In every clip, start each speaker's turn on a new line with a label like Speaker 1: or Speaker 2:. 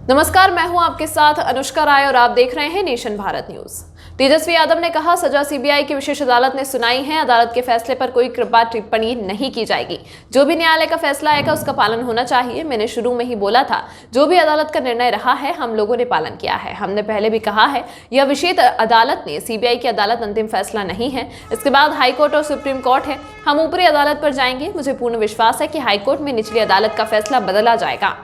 Speaker 1: नमस्कार, मैं हूं आपके साथ अनुष्का राय और आप देख रहे हैं नेशन भारत न्यूज। तेजस्वी यादव ने कहा, सजा सीबीआई की विशेष अदालत ने सुनाई है। अदालत के फैसले पर कोई कृपा टिप्पणी नहीं की जाएगी। जो भी न्यायालय का फैसला आएगा उसका पालन होना चाहिए। मैंने शुरू में ही बोला था, जो भी अदालत का निर्णय रहा है हम लोगों ने पालन किया है। हमने पहले भी कहा है, यह विशेष अदालत ने सीबीआई की अदालत अंतिम फैसला नहीं है। इसके बाद हाईकोर्ट और सुप्रीम कोर्ट है। हम ऊपरी अदालत पर जाएंगे। मुझे पूर्ण विश्वास है कि हाईकोर्ट में निचली अदालत का फैसला बदला जाएगा।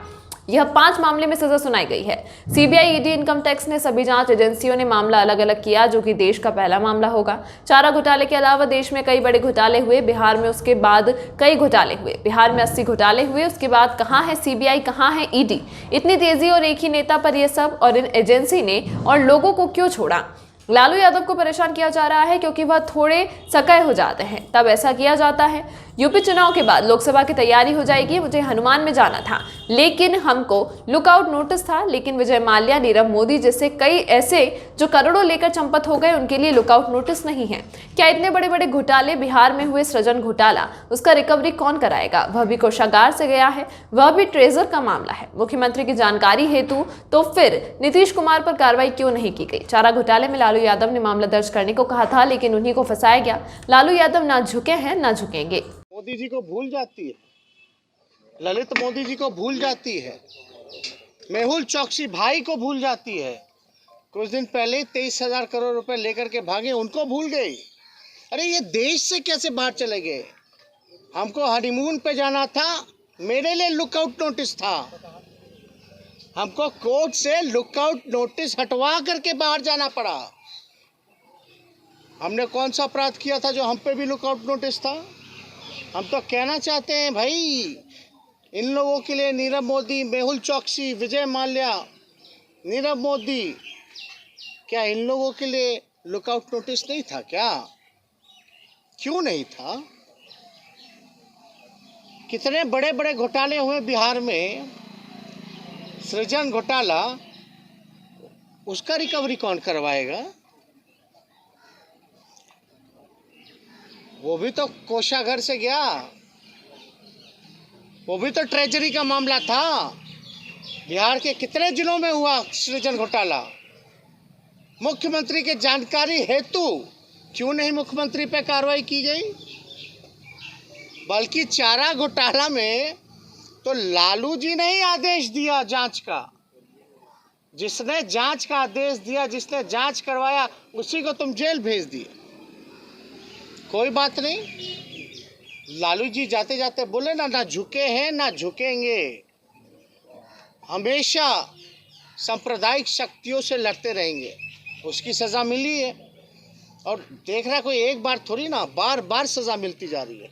Speaker 1: यह 5 मामले में सजा सुनाई गई है। सीबीआई, ईडी, इनकम टैक्स ने सभी जांच एजेंसियों ने मामला अलग अलग किया, जो कि देश का पहला मामला होगा। चारा घोटाले के अलावा देश में कई बड़े घोटाले हुए। बिहार में उसके बाद कई घोटाले हुए। बिहार में 80 घोटाले हुए। उसके बाद कहां है सीबीआई, कहां है ईडी? इतनी तेजी और एक ही नेता पर यह सब, और इन एजेंसी ने और लोगों को क्यों छोड़ा? लालू यादव को परेशान किया जा रहा है क्योंकि वह थोड़े सकय हो जाते हैं, तब ऐसा किया जाता है। यूपी चुनाव के बाद लोकसभा की तैयारी हो जाएगी। मुझे हनुमान में जाना था, लेकिन हमको लुकआउट नोटिस था। लेकिन विजय माल्या, नीरव मोदी जैसे कई ऐसे जो करोड़ों लेकर चंपत हो गए, उनके लिए लुकआउट नोटिस नहीं है। क्या इतने बड़े बड़े घोटाले, बिहार में हुए सृजन घोटाला, उसका रिकवरी कौन कराएगा? वह भी कोषागार से गया है, वह भी ट्रेजर का मामला है। मुख्यमंत्री की जानकारी हेतु तो फिर नीतीश कुमार पर कार्रवाई क्यों नहीं की गई? चारा घोटाले में लालू यादव ने मामला दर्ज करने को कहा था, लेकिन उन्हीं को फंसाया गया। लालू यादव ना झुके हैं ना झुकेंगे।
Speaker 2: मोदी जी को भूल जाती है, ललित मोदी जी को भूल जाती है, मेहुल चौकसी भाई को भूल जाती है। कुछ दिन पहले 23,000 करोड़ रुपए लेकर के भागे, उनको भूल गई। अरे ये देश से कैसे बाहर चले गए? हमको हनीमून पे जाना था, मेरे लिए लुकआउट नोटिस था। हमको कोर्ट से लुकआउट नोटिस हटवा करके बाहर जाना पड़ा। हमने कौन सा अपराध किया था जो हम पे भी लुकआउट नोटिस था? हम तो कहना चाहते हैं भाई, इन लोगों के लिए नीरव मोदी, मेहुल चौकसी, विजय माल्या, नीरव मोदी, क्या इन लोगों के लिए लुकआउट नोटिस नहीं था क्या? क्यों नहीं था? कितने बड़े बड़े घोटाले हुए बिहार में, सृजन घोटाला, उसका रिकवरी कौन करवाएगा? वो भी तो कोषागार से गया, वो भी तो ट्रेजरी का मामला था। बिहार के कितने जिलों में हुआ सृजन घोटाला? मुख्यमंत्री के जानकारी हेतु क्यों नहीं मुख्यमंत्री पे कार्रवाई की गई? बल्कि चारा घोटाला में तो लालू जी ने ही आदेश दिया जांच का। जिसने जांच का आदेश दिया, जिसने जांच करवाया, उसी को तुम जेल भेज दिए। कोई बात नहीं, लालू जी जाते जाते बोले ना झुके हैं ना झुकेंगे। हमेशा सांप्रदायिक शक्तियों से लड़ते रहेंगे। उसकी सज़ा मिली है, और देख रहा कोई एक बार थोड़ी ना, बार बार सज़ा मिलती जा रही है।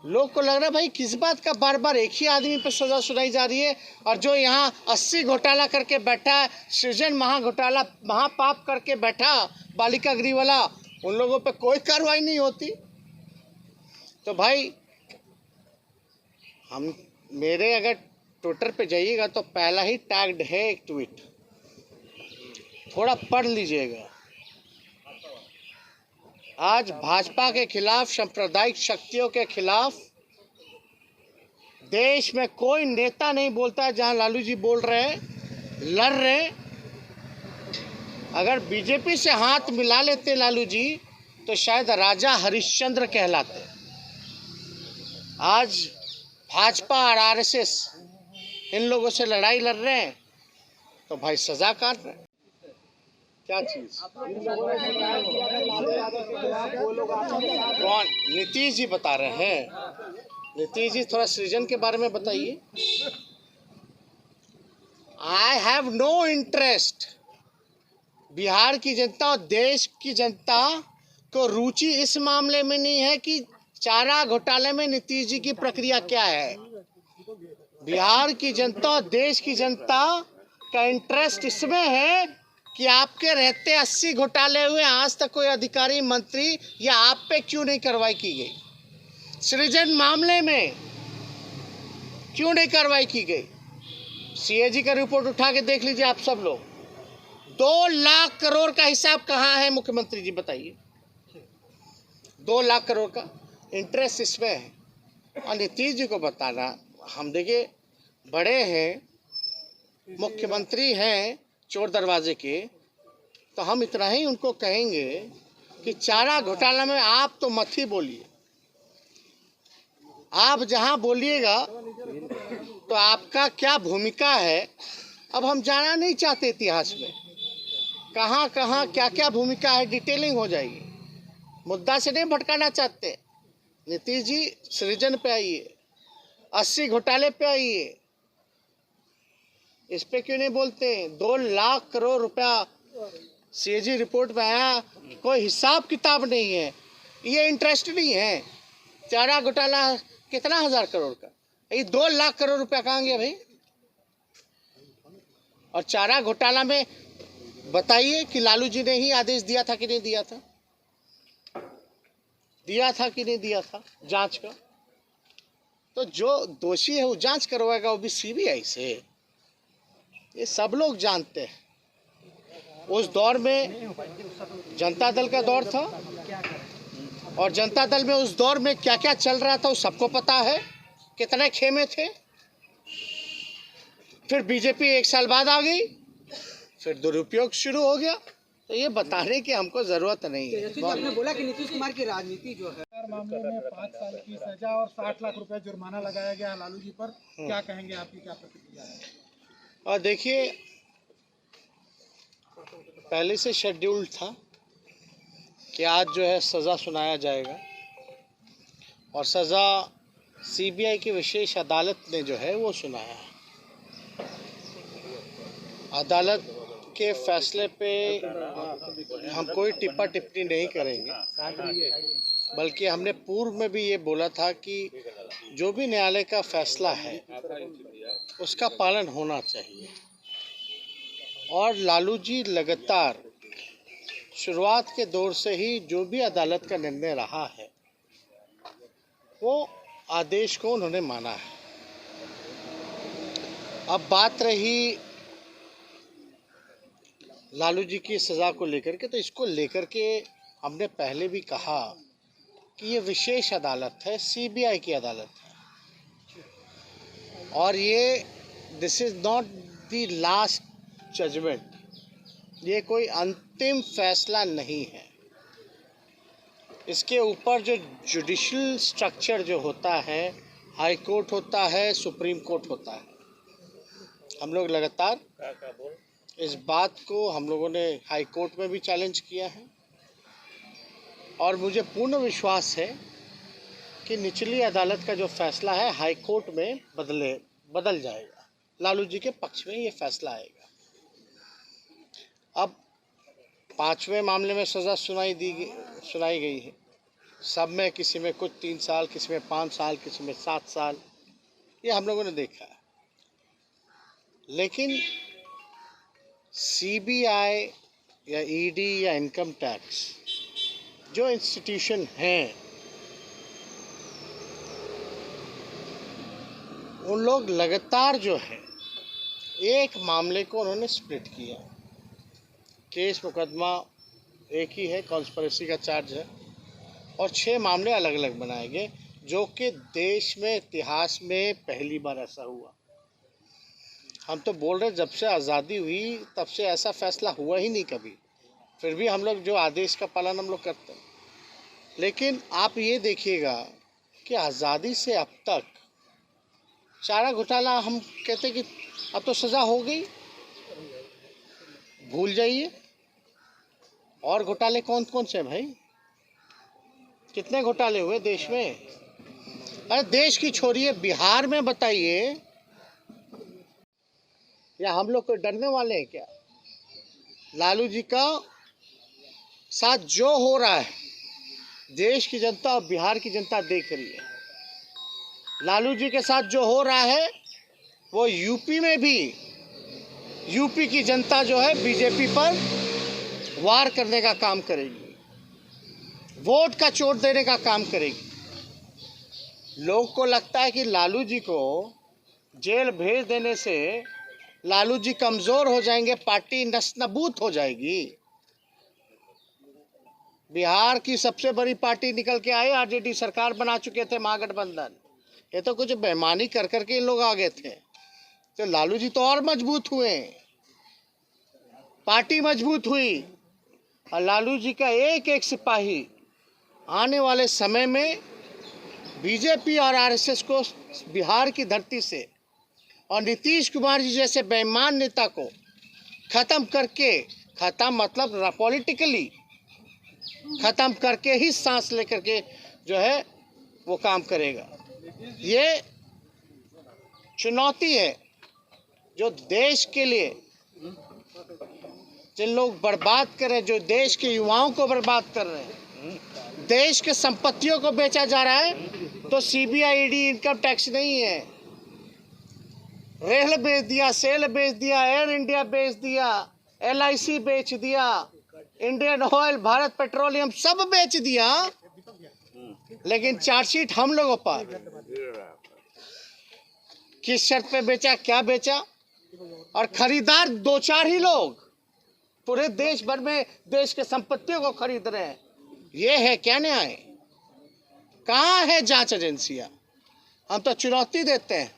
Speaker 2: लोग को लग रहा है भाई किस बात का बार बार एक ही आदमी पर सज़ा सुनाई जा रही है, और जो यहाँ 80 घोटाला करके बैठा है, सृजन महाघोटाला, महापाप करके बैठा बालिका गृह वाला, उन लोगों पे कोई कार्रवाई नहीं होती। तो भाई मेरे अगर ट्विटर पे जाइएगा तो पहला ही टैग्ड है एक ट्वीट, थोड़ा पढ़ लीजिएगा। आज भाजपा के खिलाफ, सांप्रदायिक शक्तियों के खिलाफ देश में कोई नेता नहीं बोलता है जहां लालू जी बोल रहे हैं, लड़ रहे हैं। अगर बीजेपी से हाथ मिला लेते लालू जी तो शायद राजा हरिश्चंद्र कहलाते। आज भाजपा और आरएसएस इन लोगों से लड़ाई लड़ रहे हैं, तो भाई सजा काट रहे हैं। क्या चीज? कौन? नीतीश जी बता रहे हैं। नीतीश जी थोड़ा सृजन के बारे में बताइए। I have no interest. Bihar की जनता और देश की जनता को रुचि इस मामले में नहीं है कि चारा घोटाले में नीतीश जी की प्रक्रिया क्या है। बिहार की जनता और देश की जनता का इंटरेस्ट इसमें है कि आपके रहते 80 घोटाले हुए, आज तक कोई अधिकारी, मंत्री या आप पे क्यों नहीं कार्रवाई की गई? सृजन मामले में क्यों नहीं कार्रवाई की गई? सीएजी का रिपोर्ट उठा के देख लीजिए आप सब लोग। 2 लाख करोड़ का हिसाब कहाँ है मुख्यमंत्री जी बताइए? 2 लाख करोड़ का इंटरेस्ट इसमें है। और नीतीश जी को बताना, हम देखिए बड़े हैं, मुख्यमंत्री हैं चोर दरवाजे के, तो हम इतना ही उनको कहेंगे कि चारा घोटाला में आप तो मत ही बोलिए। आप जहां बोलिएगा तो आपका क्या भूमिका है, अब हम जाना नहीं चाहते इतिहास में कहां कहां क्या क्या भूमिका है, डिटेलिंग हो जाएगी। मुद्दा से नहीं भटकाना चाहते। नीतीश जी सृजन पे आइए, 80 घोटाले पे आइए, इस पे क्यों नहीं बोलते? 2 लाख करोड़ रुपया सीएजी रिपोर्ट में आया, कोई हिसाब किताब नहीं है, ये इंटरेस्ट नहीं है। चारा घोटाला कितना हजार करोड़ का, ये 2 लाख करोड़ रुपया कहाँ गया भाई? और चारा घोटाला में बताइए कि लालू जी ने ही आदेश दिया था कि नहीं दिया था? दिया था कि नहीं दिया था जांच का? तो जो दोषी है वो जांच करवाएगा, वो भी सीबीआई से। ये सब लोग जानते हैं। उस दौर में जनता दल का दौर था, और जनता दल में उस दौर में क्या क्या चल रहा था वो सबको पता है, कितने खेमे थे। फिर बीजेपी 1 साल बाद आ गई, फिर दुरुपयोग शुरू हो गया। तो ये बताने की हमको जरूरत नहीं है।
Speaker 3: आपने बोला कि नीतीश कुमार की राजनीति जो है,
Speaker 4: मामले में 5 साल की सजा और 60 लाख रुपए जुर्माना लगाया गया लालू जी पर, क्या कहेंगे, आपकी क्या प्रतिक्रिया है?
Speaker 2: और देखिए, पहले से शेड्यूल्ड था कि आज जो है सज़ा सुनाया जाएगा, और सज़ा सीबीआई की विशेष अदालत ने जो है वो सुनाया है। अदालत के फैसले पे हम कोई टिप्पा टिप्पणी नहीं करेंगे, बल्कि हमने पूर्व में भी ये बोला था कि जो भी न्यायालय का फैसला है उसका पालन होना चाहिए। और लालू जी लगातार शुरुआत के दौर से ही जो भी अदालत का निर्णय रहा है वो आदेश को उन्होंने माना है। अब बात रही लालू जी की सज़ा को लेकर के, तो इसको लेकर के हमने पहले भी कहा कि ये विशेष अदालत है, सीबीआई की अदालत है, और ये this is not the last judgement, ये कोई अंतिम फैसला नहीं है। इसके ऊपर जो जुडिशल स्ट्रक्चर जो होता है, हाई कोर्ट होता है, सुप्रीम कोर्ट होता है। हम लोग लगातार इस बात को हम लोगों ने हाई कोर्ट में भी चैलेंज किया है, और मुझे पूर्ण विश्वास है कि निचली अदालत का जो फैसला है हाई कोर्ट में बदल जाएगा। लालू जी के पक्ष में ये फैसला आएगा। अब 5वें मामले में सज़ा सुनाई गई है। सब में किसी में कुछ 3 साल, किसी में 5 साल, किसी में 7 साल, ये हम लोगों ने देखा है। लेकिन सीबीआई या ईडी या इनकम टैक्स जो इंस्टीट्यूशन हैं, उन लोग लगातार जो है एक मामले को उन्होंने स्प्लिट किया। केस मुकदमा एक ही है, कॉन्स्पिरेसी का चार्ज है, और 6 मामले अलग अलग बनाए गए, जो कि देश में इतिहास में पहली बार ऐसा हुआ। हम तो बोल रहे जब से आज़ादी हुई तब से ऐसा फैसला हुआ ही नहीं कभी। फिर भी हम लोग जो आदेश का पालन हम लोग करते हैं। लेकिन आप ये देखिएगा कि आज़ादी से अब तक चारा घोटाला, हम कहते कि अब तो सज़ा हो गई, भूल जाइए। और घोटाले कौन कौन से हैं भाई? कितने घोटाले हुए देश में? अरे देश की छोड़िए, बिहार में बताइए, या हम लोग को डरने वाले हैं क्या? लालू जी का साथ जो हो रहा है देश की जनता और बिहार की जनता देख रही है। लालू जी के साथ जो हो रहा है वो यूपी में भी, यूपी की जनता जो है बीजेपी पर वार करने का काम करेगी, वोट का चोट देने का काम करेगी। लोग को लगता है कि लालू जी को जेल भेज देने से लालू जी कमज़ोर हो जाएंगे, पार्टी नस्तानाबूद हो जाएगी। बिहार की सबसे बड़ी पार्टी निकल के आए, आरजेडी सरकार बना चुके थे महागठबंधन। ये तो कुछ बेईमानी कर करके इन लोग आ गए थे। तो लालू जी तो और मजबूत हुए, पार्टी मजबूत हुई, और लालू जी का एक एक सिपाही आने वाले समय में बीजेपी और आरएसएस को बिहार की धरती से और नीतीश कुमार जी जैसे बेईमान नेता को खत्म करके, खत्म मतलब पॉलिटिकली खत्म करके ही सांस लेकर के जो है वो काम करेगा। ये चुनौती है जो देश के लिए, जिन लोग बर्बाद कर रहे हैं, जो देश के युवाओं को बर्बाद कर रहे हैं, देश के संपत्तियों को बेचा जा रहा है। तो सीबीआई ईडी इनकम टैक्स नहीं है, रेल बेच दिया, सेल बेच दिया, एयर इंडिया बेच दिया, LIC बेच दिया, इंडियन ऑयल, भारत पेट्रोलियम सब बेच दिया, लेकिन चार्जशीट हम लोगों पर। किस शर्त पे बेचा, क्या बेचा, और खरीदार 2-4 ही लोग पूरे देश भर में देश के संपत्तियों को खरीद रहे हैं। ये है क्या न्याय? कहाँ है जांच एजेंसियां? हम तो चुनौती देते हैं,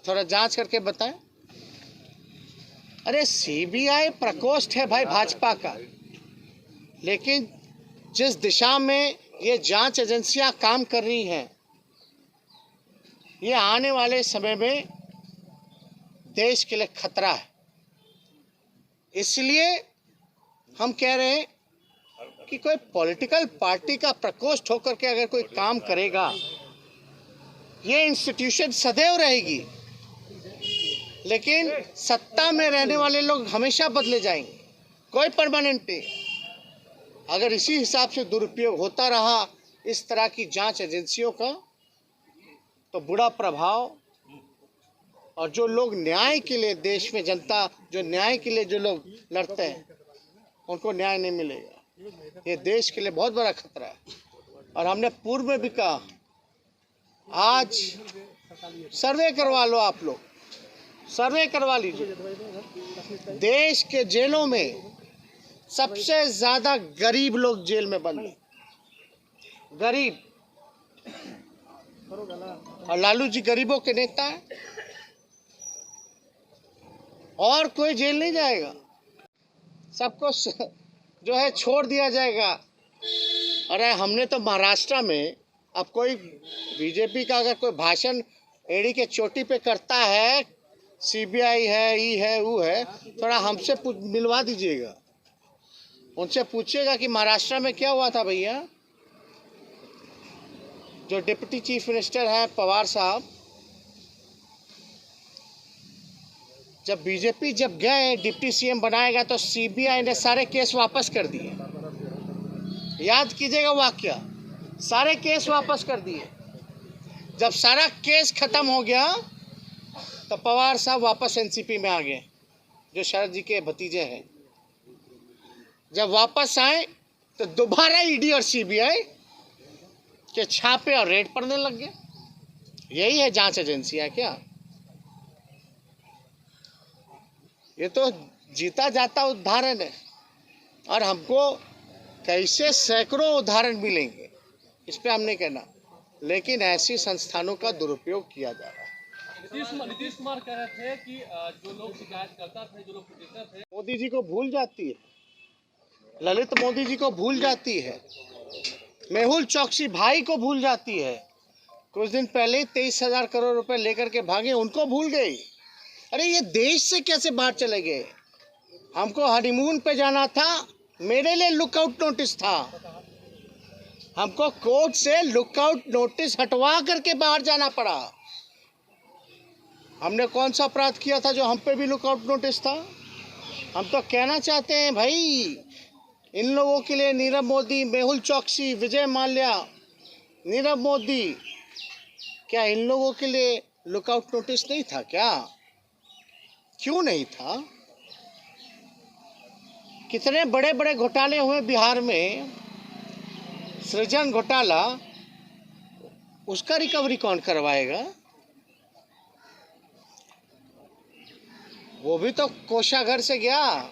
Speaker 2: थोड़ा जांच करके बताएं। अरे सीबीआई प्रकोष्ठ है भाई भाजपा का, लेकिन जिस दिशा में ये जांच एजेंसियां काम कर रही हैं, ये आने वाले समय में देश के लिए खतरा है। इसलिए हम कह रहे हैं कि कोई पॉलिटिकल पार्टी का प्रकोष्ठ होकर के अगर कोई काम करेगा, ये इंस्टीट्यूशन सदैव रहेगी, लेकिन सत्ता में रहने वाले लोग हमेशा बदले जाएंगे, कोई परमानेंट नहीं। अगर इसी हिसाब से दुरुपयोग होता रहा इस तरह की जांच एजेंसियों का, तो बुरा प्रभाव, और जो लोग न्याय के लिए, देश में जनता जो न्याय के लिए जो लोग लड़ते हैं, उनको न्याय नहीं मिलेगा। ये देश के लिए बहुत बड़ा खतरा है। और हमने पूर्व में भी कहा, आज सर्वे करवा लो, आप लोग सर्वे करवा लीजिए। देश के जेलों में सबसे ज्यादा गरीब लोग जेल में बंद हैं, गरीब। और लालू जी गरीबों के नेता हैं, और कोई जेल नहीं जाएगा, सबको जो है छोड़ दिया जाएगा। अरे हमने तो महाराष्ट्र में, अब कोई बीजेपी का अगर कोई भाषण एड़ी के चोटी पे करता है, सीबीआई है, ई है, वो है, थोड़ा हमसे मिलवा दीजिएगा, उनसे पूछिएगा कि महाराष्ट्र में क्या हुआ था भैया। जो डिप्टी चीफ मिनिस्टर है पवार साहब, जब बीजेपी जब गए डिप्टी सीएम बनाएगा तो सीबीआई ने सारे केस वापस कर दिए। याद कीजिएगा वाकया, सारे केस वापस कर दिए। जब सारा केस खत्म हो गया तो पवार साहब वापस एनसीपी में आ गए, जो शरद जी के भतीजे हैं। जब वापस आए तो दोबारा ईडी और सीबीआई के छापे और रेड पड़ने लग गए। यही है जांच एजेंसियां क्या? ये तो जीता जाता उदाहरण है, और हमको कैसे सैकड़ों उदाहरण मिलेंगे इस पे हम नहीं कहना, लेकिन ऐसी संस्थानों का दुरुपयोग किया जा रहा है।
Speaker 5: नीतीश कुमार कह रहे थे कि जो लोग शिकायत करता थे, जो लोग पिटीशनर थे,
Speaker 2: मोदी जी को भूल जाती है, ललित मोदी जी को भूल जाती है, मेहुल चौकसी भाई को भूल जाती है। कुछ दिन पहले 23,000 करोड़ रुपए लेकर के भागे, उनको भूल गई। अरे ये देश से कैसे बाहर चले गए? हमको हनीमून पे जाना था, मेरे लिए लुकआउट नोटिस था, हमको कोर्ट से लुकआउट नोटिस हटवा करके बाहर जाना पड़ा। हमने कौन सा अपराध किया था जो हम पे भी लुकआउट नोटिस था? हम तो कहना चाहते हैं भाई, इन लोगों के लिए नीरव मोदी, मेहुल चौकसी, विजय माल्या, नीरव मोदी, क्या इन लोगों के लिए लुकआउट नोटिस नहीं था क्या? क्यों नहीं था? कितने बड़े बड़े घोटाले हुए बिहार में, सृजन घोटाला, उसका रिकवरी कौन करवाएगा? वो भी तो कोषागार से गया,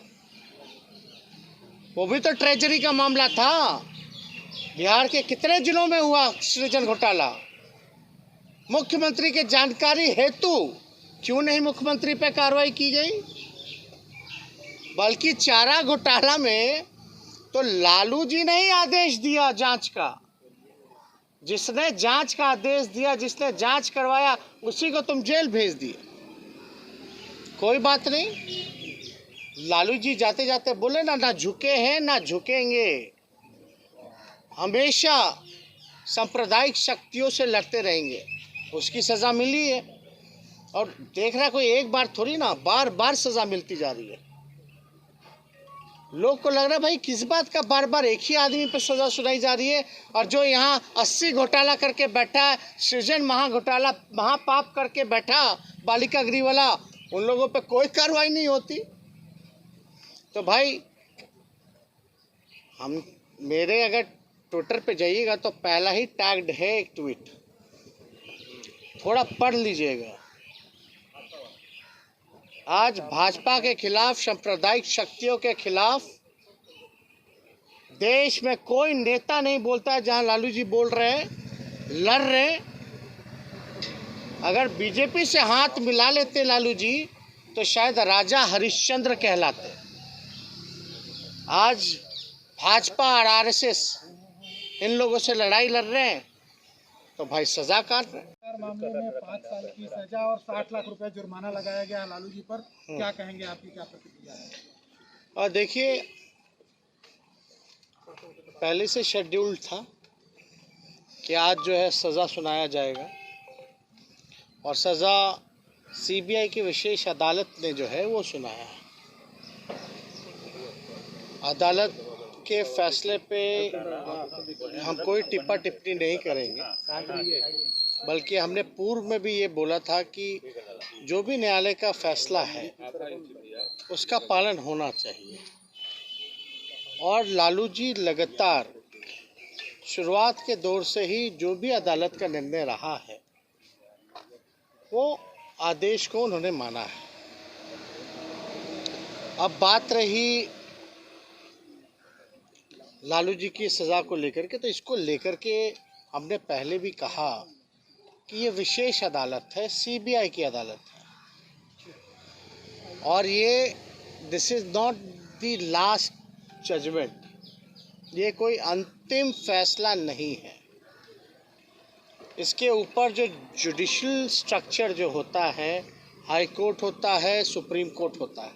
Speaker 2: वो भी तो ट्रेजरी का मामला था। बिहार के कितने जिलों में हुआ सृजन घोटाला? मुख्यमंत्री के जानकारी हेतु क्यों नहीं मुख्यमंत्री पे कार्रवाई की गई? बल्कि चारा घोटाला में तो लालू जी ने ही आदेश दिया जांच का। जिसने जांच का आदेश दिया, जिसने जांच करवाया, उसी को तुम जेल भेज दिए। कोई बात नहीं, लालू जी जाते जाते बोले ना झुके हैं ना झुकेंगे, हमेशा सांप्रदायिक शक्तियों से लड़ते रहेंगे। उसकी सज़ा मिली है और देख रहा कोई एक बार थोड़ी ना, बार बार सज़ा मिलती जा रही है। लोग को लग रहा है भाई किस बात का बार बार एक ही आदमी पर सज़ा सुनाई जा रही है, और जो यहाँ 80 घोटाला करके बैठा है, सृजन महाघोटाला महापाप करके बैठा बालिका गृह वाला, उन लोगों पे कोई कार्रवाई नहीं होती। तो भाई हम मेरे अगर ट्विटर पे जाइएगा तो पहला ही टैग्ड है एक ट्वीट, थोड़ा पढ़ लीजिएगा। आज भाजपा के खिलाफ, सांप्रदायिक शक्तियों के खिलाफ देश में कोई नेता नहीं बोलता है जहां लालू जी बोल रहे हैं, लड़ रहे हैं। अगर बीजेपी से हाथ मिला लेते लालू जी तो शायद राजा हरिश्चंद्र कहलाते। आज भाजपा और आरएसएस इन लोगों से लड़ाई लड़ रहे हैं तो भाई सजा काट रहे हैं।
Speaker 4: मामले में 5 साल की सजा और 60 लाख रुपए जुर्माना लगाया गया लालू जी पर, क्या कहेंगे, आपकी क्या प्रतिक्रिया है?
Speaker 2: और देखिए, पहले से शेड्यूल्ड था कि आज जो है सज़ा सुनाया जाएगा, और सज़ा सीबीआई की विशेष अदालत ने जो है वो सुनाया है। अदालत के फैसले पे हम कोई टिप्पा टिप्पणी नहीं करेंगे, बल्कि हमने पूर्व में भी ये बोला था कि जो भी न्यायालय का फैसला है उसका पालन होना चाहिए। और लालू जी लगातार शुरुआत के दौर से ही जो भी अदालत का निर्णय रहा है वो आदेश को उन्होंने माना है। अब बात रही लालू जी की सज़ा को लेकर के, तो इसको लेकर के हमने पहले भी कहा कि ये विशेष अदालत है, सीबीआई की अदालत है, और ये this is not the last judgement, ये कोई अंतिम फैसला नहीं है। इसके ऊपर जो जुडिशल स्ट्रक्चर जो होता है, हाई कोर्ट होता है, सुप्रीम कोर्ट होता है।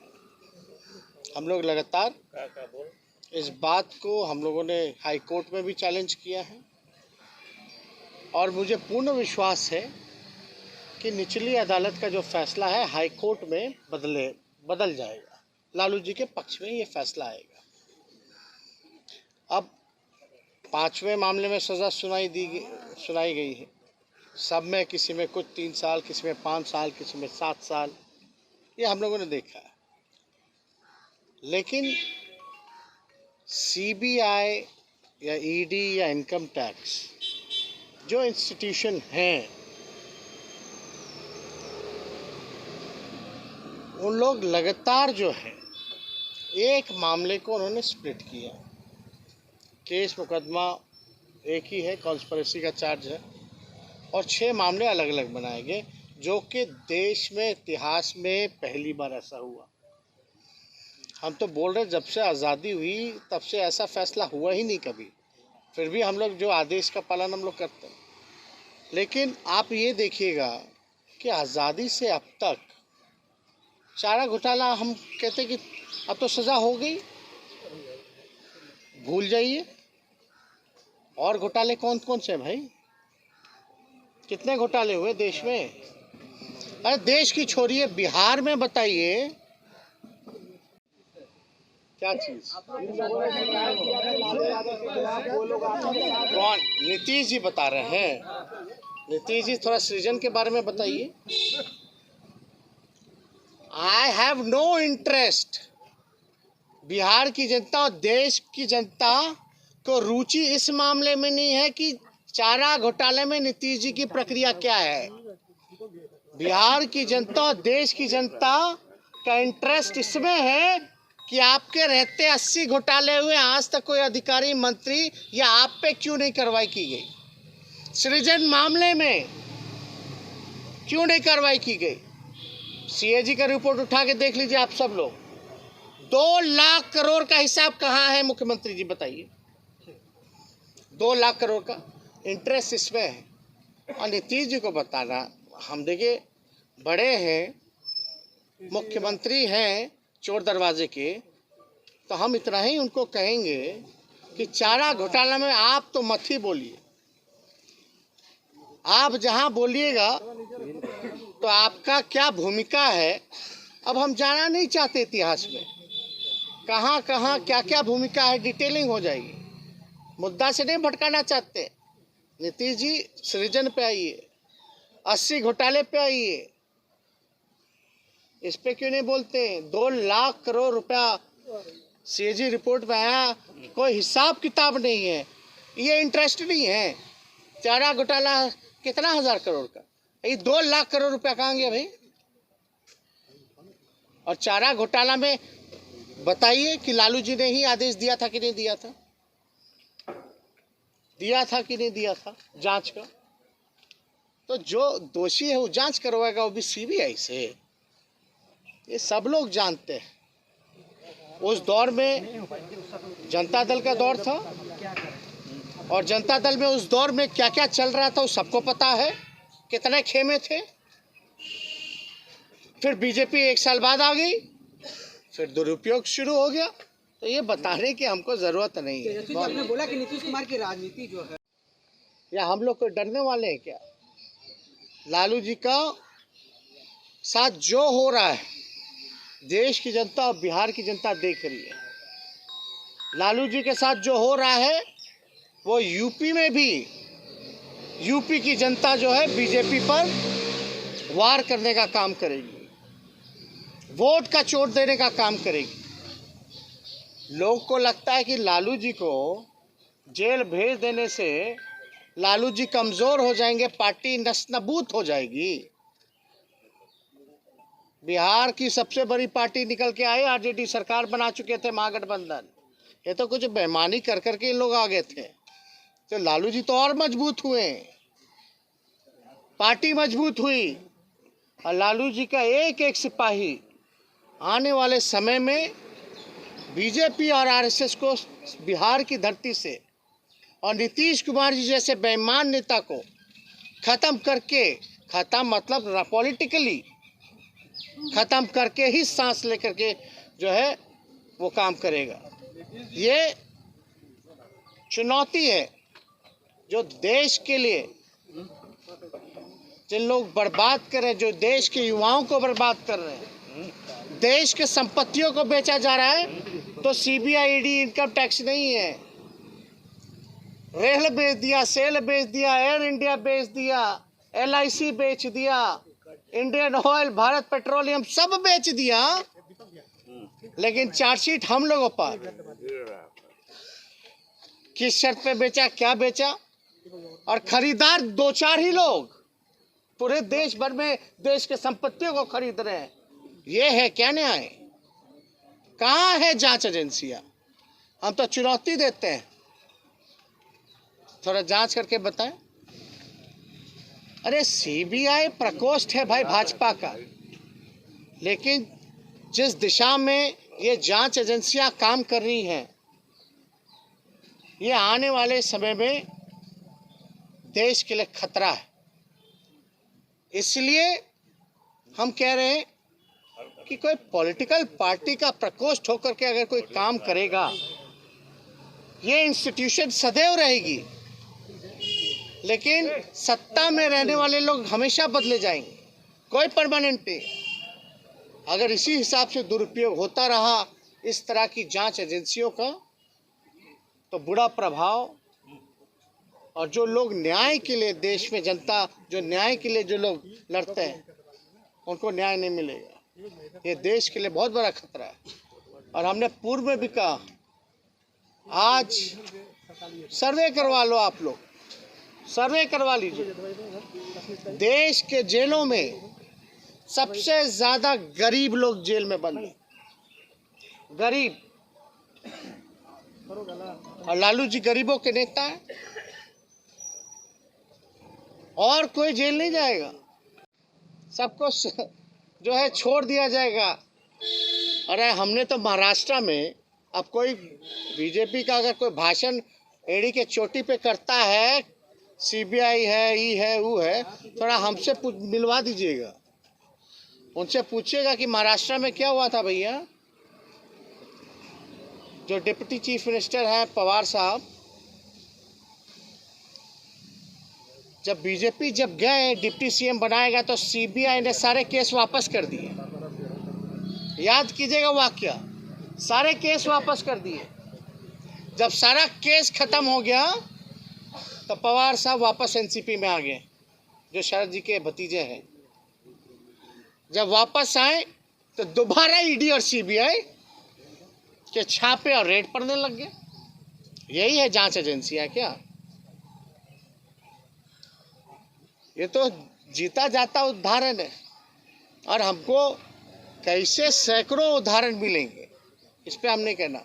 Speaker 2: हम लोग लगातार इस बात को हम लोगों ने हाई कोर्ट में भी चैलेंज किया है, और मुझे पूर्ण विश्वास है कि निचली अदालत का जो फैसला है हाई कोर्ट में बदल जाएगा। लालू जी के पक्ष में ये फैसला आएगा। अब 5वें मामले में सज़ा सुनाई गई है। सब में किसी में कुछ 3 साल, किसी में 5 साल, किसी में 7 साल, ये हम लोगों ने देखा है। लेकिन सीबीआई या ईडी या इनकम टैक्स जो इंस्टीट्यूशन हैं, उन लोग लगातार जो है एक मामले को उन्होंने स्प्लिट किया। केस मुकदमा एक ही है, कॉन्स्पिरेसी का चार्ज है, और 6 मामले अलग अलग बनाए गए, जो कि देश में इतिहास में पहली बार ऐसा हुआ। हम तो बोल रहे जब से आज़ादी हुई तब से ऐसा फैसला हुआ ही नहीं कभी, फिर भी हम लोग जो आदेश का पालन हम लोग करते हैं। लेकिन आप ये देखिएगा कि आज़ादी से अब तक चारा घोटाला, हम कहते कि अब तो सज़ा हो गई, भूल जाइए। और घोटाले कौन कौन से हैं भाई? कितने घोटाले हुए देश में? अरे देश की छोड़िए, बिहार में बताइए क्या चीज? कौन? नीतीश जी बता रहे हैं। नीतीश जी थोड़ा सृजन के बारे में बताइए। I have no interest. Bihar की जनता और देश की जनता को रुचि इस मामले में नहीं है कि चारा घोटाले में नीतीश जी की प्रक्रिया क्या है। बिहार की जनता और देश की जनता का इंटरेस्ट इसमें है कि आपके रहते 80 घोटाले हुए, आज तक कोई अधिकारी, मंत्री या आप पे क्यों नहीं कार्रवाई की गई? सृजन मामले में क्यों नहीं कार्रवाई की गई? सीएजी का रिपोर्ट उठा के देख लीजिए आप सब लोग। 2 लाख करोड़ का हिसाब कहाँ है मुख्यमंत्री जी बताइए। 2 लाख करोड़ का इंटरेस्ट इसमें है। और नीतीश जी को बताना, हम देखिए बड़े हैं, मुख्यमंत्री हैं चोर दरवाजे के, तो हम इतना ही उनको कहेंगे कि चारा घोटाला में आप तो मत ही बोलिए। आप जहां बोलिएगा तो आपका क्या भूमिका है, अब हम जाना नहीं चाहते इतिहास में कहां कहां क्या क्या भूमिका है, डिटेलिंग हो जाएगी। मुद्दा से नहीं भटकाना चाहते। नीतीश जी सृजन पे आइए, 80 घोटाले पे आइए, इस पे क्यों नहीं बोलते। 2 लाख करोड़ रुपया सीएजी रिपोर्ट में आया, कोई हिसाब किताब नहीं है, ये इंटरेस्ट नहीं है। चारा घोटाला कितना 1000 करोड़ का, ये 2 लाख करोड़ रुपया कहाँ गया भाई। और चारा घोटाला में बताइए कि लालू जी ने ही आदेश दिया था कि नहीं दिया था, दिया था कि नहीं दिया था जांच का। तो जो दोषी है वो जांच करवाएगा, वो भी सीबीआई से। ये सब लोग जानते हैं। उस दौर में जनता दल का दौर था, और जनता दल में उस दौर में क्या क्या चल रहा था वो सबको पता है, कितने खेमे थे। फिर बीजेपी 1 साल बाद आ गई, फिर दुरुपयोग शुरू हो गया। तो ये बताने की हमको जरूरत नहीं है।
Speaker 3: तेजस्वी जी आपने बोला कि नीतीश कुमार की राजनीति जो है,
Speaker 2: या हम लोग को डरने वाले हैं क्या। लालू जी का साथ जो हो रहा है देश की जनता और बिहार की जनता देख रही है। लालू जी के साथ जो हो रहा है वो यूपी में भी, यूपी की जनता जो है बीजेपी पर वार करने का काम करेगी, वोट का चोट देने का काम करेगी। लोग को लगता है कि लालू जी को जेल भेज देने से लालू जी कमज़ोर हो जाएंगे, पार्टी नस्तानाबूद हो जाएगी। बिहार की सबसे बड़ी पार्टी निकल के आई, आरजेडी सरकार बना चुके थे महागठबंधन। ये तो कुछ बेईमानी कर करके इन लोग आ गए थे। तो लालू जी तो और मजबूत हुए, पार्टी मजबूत हुई। और लालू जी का एक एक सिपाही आने वाले समय में बीजेपी और आरएसएस को बिहार की धरती से, और नीतीश कुमार जी जैसे बेईमान नेता को ख़त्म करके, ख़त्म मतलब पॉलिटिकली ख़त्म करके ही सांस लेकर के जो है वो काम करेगा। ये चुनौती है जो देश के लिए, जिन लोग बर्बाद कर रहे हैं, जो देश के युवाओं को बर्बाद कर रहे हैं, देश के संपत्तियों को बेचा जा रहा है। तो सीबीआई ईडी इनकम टैक्स नहीं है। रेल बेच दिया, सेल बेच दिया, एयर इंडिया बेच दिया, LIC बेच दिया, इंडियन ऑयल, भारत पेट्रोलियम सब बेच दिया, लेकिन चार्जशीट हम लोगों पर। किस शर्त पे बेचा, क्या बेचा, और खरीदार 2-4 ही लोग पूरे देश भर में देश के संपत्तियों को खरीद रहे हैं। ये है क्या न्याय। कहाँ है जांच एजेंसियां। हम तो चुनौती देते हैं, थोड़ा जांच करके बताएं। अरे सीबीआई प्रकोष्ठ है भाई भाजपा का, लेकिन जिस दिशा में ये जांच एजेंसियां काम कर रही हैं, ये आने वाले समय में देश के लिए खतरा है। इसलिए हम कह रहे हैं कि कोई पॉलिटिकल पार्टी का प्रकोष्ठ होकर के अगर कोई काम करेगा, ये इंस्टीट्यूशन सदैव रहेगी, लेकिन सत्ता में रहने वाले लोग हमेशा बदले जाएंगे, कोई परमानेंट नहीं। अगर इसी हिसाब से दुरुपयोग होता रहा इस तरह की जांच एजेंसियों का, तो बुरा प्रभाव, और जो लोग न्याय के लिए, देश में जनता जो न्याय के लिए जो लोग लड़ते हैं, उनको न्याय नहीं मिलेगा। ये देश के लिए बहुत बड़ा खतरा है। और हमने पूर्व में भी कहा, आज सर्वे करवा लो, आप लोग सर्वे करवा लीजिए। देश के जेलों में सबसे ज्यादा गरीब लोग जेल में बंद हैं, गरीब। और लालू जी गरीबों के नेता हैं, और कोई जेल नहीं जाएगा। सबको जो है छोड़ दिया जाएगा। अरे हमने तो महाराष्ट्र में, अब कोई बीजेपी का अगर कोई भाषण एड़ी के चोटी पे करता है, सीबीआई है, ई है, वो है, थोड़ा हमसे मिलवा दीजिएगा, उनसे पूछिएगा कि महाराष्ट्र में क्या हुआ था भैया। जो डिप्टी चीफ मिनिस्टर है पवार साहब, जब बीजेपी जब गए डिप्टी सीएम बनाएगा तो सीबीआई ने सारे केस वापस कर दिए। याद कीजिएगा वाकया, सारे केस वापस कर दिए। जब सारा केस खत्म हो गया तो पवार साहब वापस एनसीपी में आ गए, जो शरद जी के भतीजे हैं। जब वापस आए तो दोबारा ईडी और सीबीआई के छापे और रेड पड़ने लग गए। यही है जांच एजेंसियां क्या? ये तो जीता जाता उदाहरण है, और हमको कैसे सैकड़ों उदाहरण मिलेंगे इस पे हम नहीं कहना,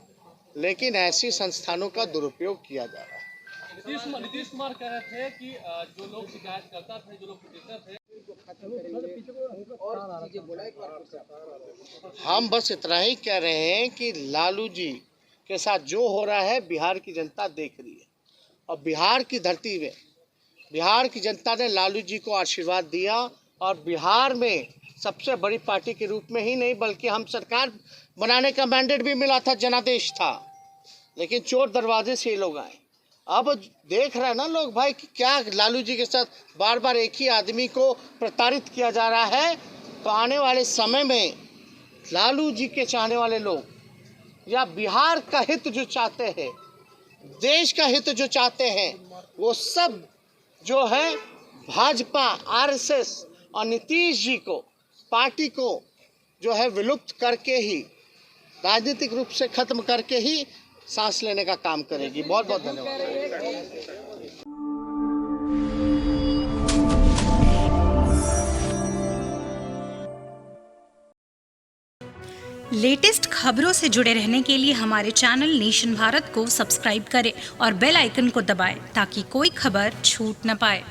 Speaker 2: लेकिन ऐसी संस्थानों का दुरुपयोग किया जा रहा है।
Speaker 5: नीतीश कुमार कह रहे थे कि जो लोग शिकायत करता थे, जो लोग पिटिशनर थे,
Speaker 2: हम बस इतना ही कह रहे हैं कि लालू जी के साथ जो हो रहा है बिहार की जनता देख रही है, और बिहार की धरती में बिहार की जनता ने लालू जी को आशीर्वाद दिया, और बिहार में सबसे बड़ी पार्टी के रूप में ही नहीं बल्कि हम सरकार बनाने का मैंडेट भी मिला था, जनादेश था, लेकिन चोर दरवाजे से ये लोग आए। अब देख रहे हैं ना लोग भाई कि क्या लालू जी के साथ बार बार एक ही आदमी को प्रताड़ित किया जा रहा है। तो आने वाले समय में लालू जी के चाहने वाले लोग या बिहार का हित जो चाहते हैं, देश का हित जो चाहते हैं, वो सब जो है भाजपा, आरएसएस और नीतीश जी को, पार्टी को जो है विलुप्त करके ही, राजनीतिक रूप से खत्म करके ही सांस लेने का काम करेगी। बहुत बहुत धन्यवाद।
Speaker 6: लेटेस्ट खबरों से जुड़े रहने के लिए हमारे चैनल नेशन भारत को सब्सक्राइब करें और बेल आइकन को दबाएं ताकि कोई खबर छूट न पाए।